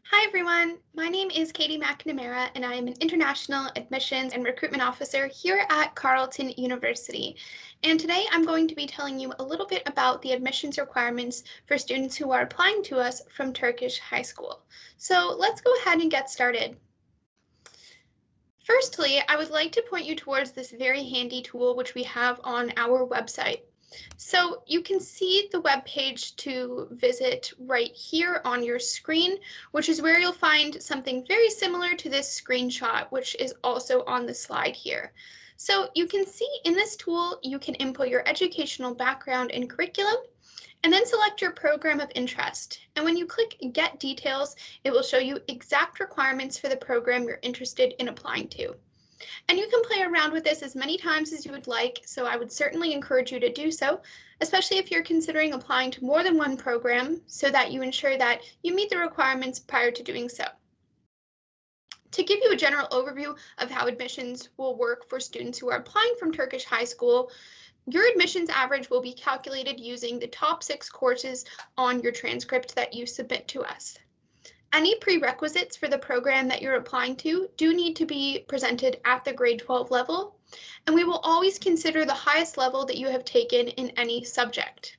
Hi everyone, my name is Katie McNamara and I am an International Admissions and Recruitment Officer here at Carleton University. And today I'm going to be telling you a little bit about the admissions requirements for students who are applying to us from Turkish High School. So let's go ahead and get started. Firstly, I would like to point you towards this very handy tool which we have on our website. So you can see the web page to visit right here on your screen, which is where you'll find something very similar to this screenshot, which is also on the slide here. So you can see in this tool, you can input your educational background and curriculum, and then select your program of interest. And when you click Get Details, it will show you exact requirements for the program you're interested in applying to. And you can play around with this as many times as you would like, so I would certainly encourage you to do so, especially if you're considering applying to more than one program, so that you ensure that you meet the requirements prior to doing so. To give you a general overview of how admissions will work for students who are applying from Turkish High School, your admissions average will be calculated using the top 6 courses on your transcript that you submit to us. Any prerequisites for the program that you're applying to do need to be presented at the grade 12 level, and we will always consider the highest level that you have taken in any subject.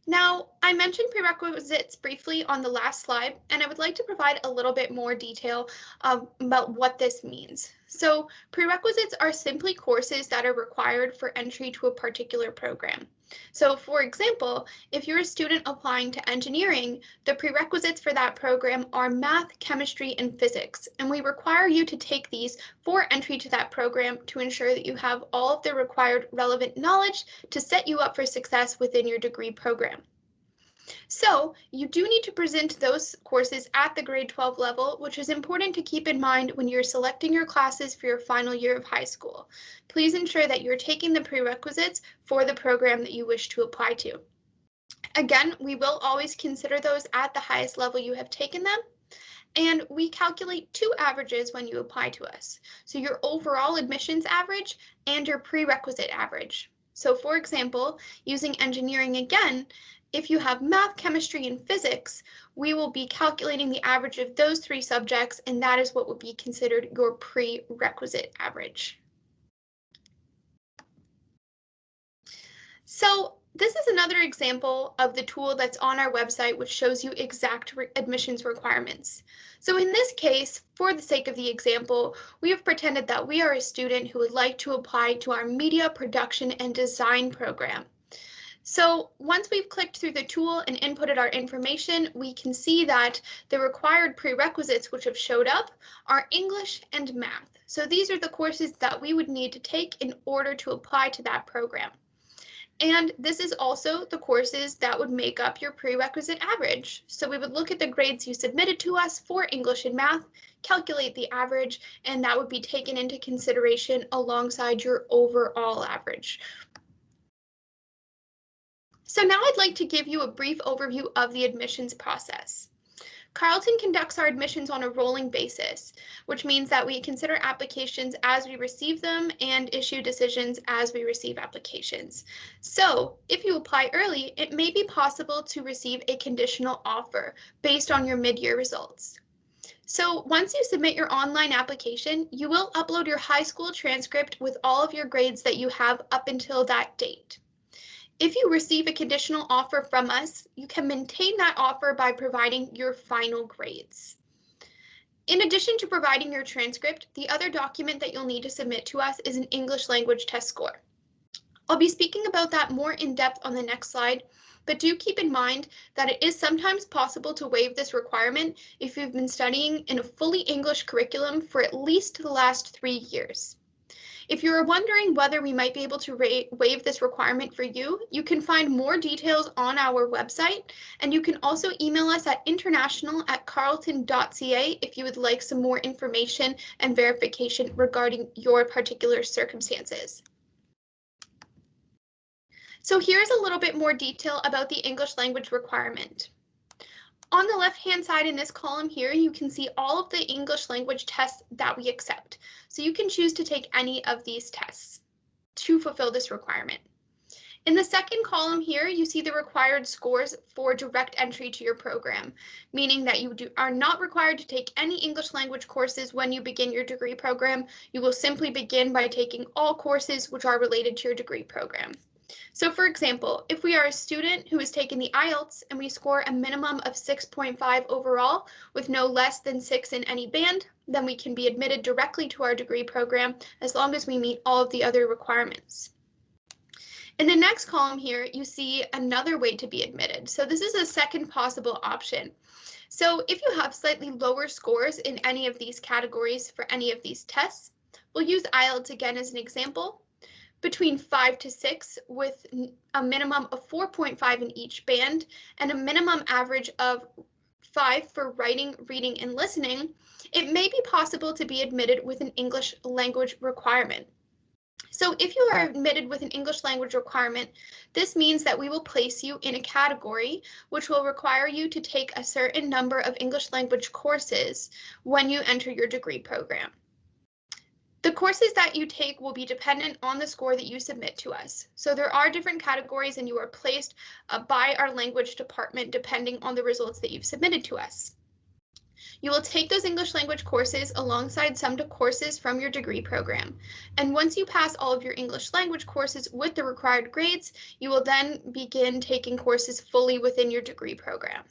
Now, I mentioned prerequisites briefly on the last slide, and I would like to provide a little bit more detail about what this means. So, prerequisites are simply courses that are required for entry to a particular program. So, for example, if you're a student applying to engineering, the prerequisites for that program are math, chemistry, and physics, and we require you to take these for entry to that program to ensure that you have all of the required relevant knowledge to set you up for success within your degree program. So you do need to present those courses at the grade 12 level, which is important to keep in mind when you're selecting your classes for your final year of high school. Please ensure that you're taking the prerequisites for the program that you wish to apply to. Again, we will always consider those at the highest level you have taken them, and we calculate two averages when you apply to us. So your overall admissions average and your prerequisite average. So for example, using engineering again, if you have math, chemistry, and physics, we will be calculating the average of those three subjects, and that is what would be considered your prerequisite average. So this is another example of the tool that's on our website, which shows you exact admissions requirements. So in this case, for the sake of the example, we have pretended that we are a student who would like to apply to our media production and design program. So once we've clicked through the tool and inputted our information, we can see that the required prerequisites which have showed up are English and math. So these are the courses that we would need to take in order to apply to that program. And this is also the courses that would make up your prerequisite average. So we would look at the grades you submitted to us for English and math, calculate the average, and that would be taken into consideration alongside your overall average. So now I'd like to give you a brief overview of the admissions process. Carleton conducts our admissions on a rolling basis, which means that we consider applications as we receive them and issue decisions as we receive applications. So, if you apply early, it may be possible to receive a conditional offer based on your mid-year results. So, once you submit your online application, you will upload your high school transcript with all of your grades that you have up until that date. If you receive a conditional offer from us, you can maintain that offer by providing your final grades. In addition to providing your transcript, the other document that you'll need to submit to us is an English language test score. I'll be speaking about that more in depth on the next slide, but do keep in mind that it is sometimes possible to waive this requirement if you've been studying in a fully English curriculum for at least the last 3 years. If you're wondering whether we might be able to waive this requirement for you, you can find more details on our website, and you can also email us at international@carleton.ca if you would like some more information and verification regarding your particular circumstances. So here's a little bit more detail about the English language requirement. On the left-hand side in this column here, you can see all of the English language tests that we accept. So you can choose to take any of these tests to fulfill this requirement. In the second column here, you see the required scores for direct entry to your program, meaning that you are not required to take any English language courses when you begin your degree program. You will simply begin by taking all courses which are related to your degree program. So for example, if we are a student who has taken the IELTS and we score a minimum of 6.5 overall with no less than 6 in any band, then we can be admitted directly to our degree program as long as we meet all of the other requirements. In the next column here, you see another way to be admitted. So this is a second possible option. So if you have slightly lower scores in any of these categories for any of these tests, we'll use IELTS again as an example. Between 5 to 6 with a minimum of 4.5 in each band and a minimum average of 5 for writing, reading, and listening, it may be possible to be admitted with an English language requirement. So if you are admitted with an English language requirement, this means that we will place you in a category which will require you to take a certain number of English language courses when you enter your degree program. The courses that you take will be dependent on the score that you submit to us. So there are different categories and you are placed by our language department depending on the results that you've submitted to us. You will take those English language courses alongside some courses from your degree program. And once you pass all of your English language courses with the required grades, you will then begin taking courses fully within your degree program.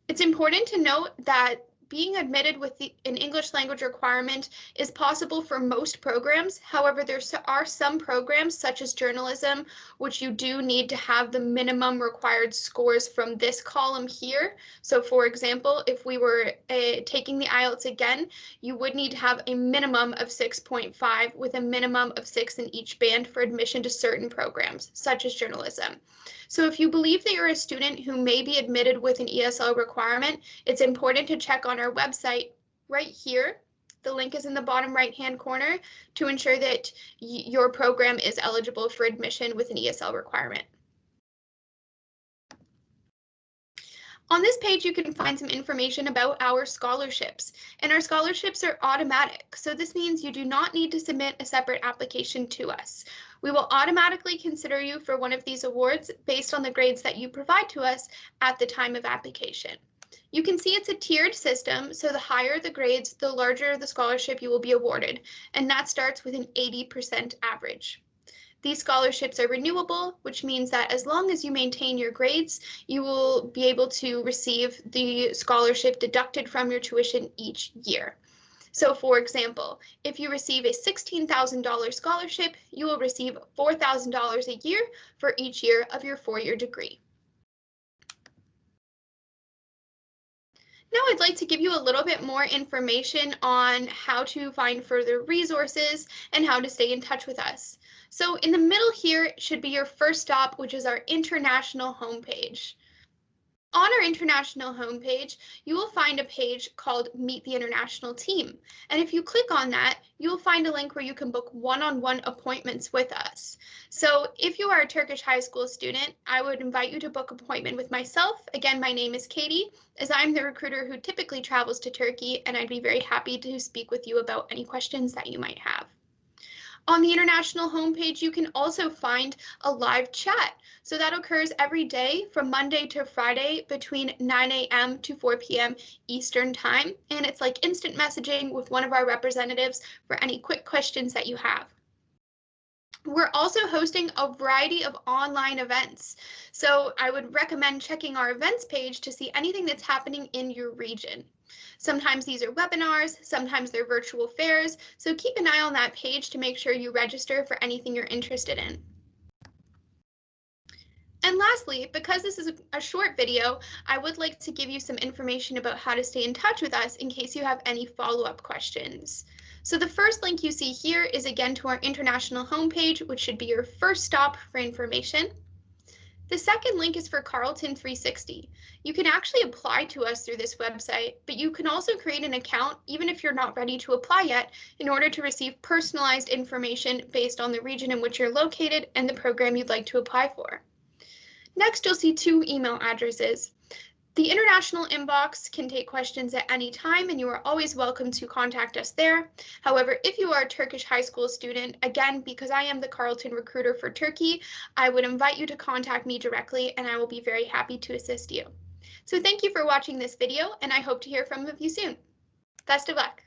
It's important to note that being admitted with an English language requirement is possible for most programs. However, there are some programs such as journalism, which you do need to have the minimum required scores from this column here. So for example, if we were taking the IELTS again, you would need to have a minimum of 6.5 with a minimum of 6 in each band for admission to certain programs, such as journalism. So if you believe that you're a student who may be admitted with an ESL requirement, it's important to check on our website right here. The link is in the bottom right-hand corner to ensure that your program is eligible for admission with an ESL requirement. On this page, you can find some information about our scholarships, and our scholarships are automatic. So this means you do not need to submit a separate application to us. We will automatically consider you for one of these awards based on the grades that you provide to us at the time of application. You can see it's a tiered system, so the higher the grades, the larger the scholarship you will be awarded, and that starts with an 80% average. These scholarships are renewable, which means that as long as you maintain your grades, you will be able to receive the scholarship deducted from your tuition each year. So for example, if you receive a $16,000 scholarship, you will receive $4,000 a year for each year of your four-year degree. Now I'd like to give you a little bit more information on how to find further resources and how to stay in touch with us. So in the middle here should be your first stop, which is our international homepage. On our international homepage, you will find a page called Meet the International Team. And if you click on that, you will find a link where you can book one-on-one appointments with us. So if you are a Turkish high school student, I would invite you to book an appointment with myself. Again, my name is Katie, as I'm the recruiter who typically travels to Turkey, and I'd be very happy to speak with you about any questions that you might have. On the international homepage, you can also find a live chat. So that occurs every day from Monday to Friday between 9 a.m. to 4 p.m. Eastern Time. And it's like instant messaging with one of our representatives for any quick questions that you have. We're also hosting a variety of online events. So I would recommend checking our events page to see anything that's happening in your region. Sometimes these are webinars, sometimes they're virtual fairs, so keep an eye on that page to make sure you register for anything you're interested in. And lastly, because this is a short video, I would like to give you some information about how to stay in touch with us in case you have any follow-up questions. So the first link you see here is again to our international homepage, which should be your first stop for information. The second link is for Carleton 360. You can actually apply to us through this website, but you can also create an account even if you're not ready to apply yet in order to receive personalized information based on the region in which you're located and the program you'd like to apply for. Next, you'll see two email addresses. The international inbox can take questions at any time, and you are always welcome to contact us there. However, if you are a Turkish high school student, again, because I am the Carleton recruiter for Turkey, I would invite you to contact me directly, and I will be very happy to assist you. So thank you for watching this video, and I hope to hear from you soon. Best of luck.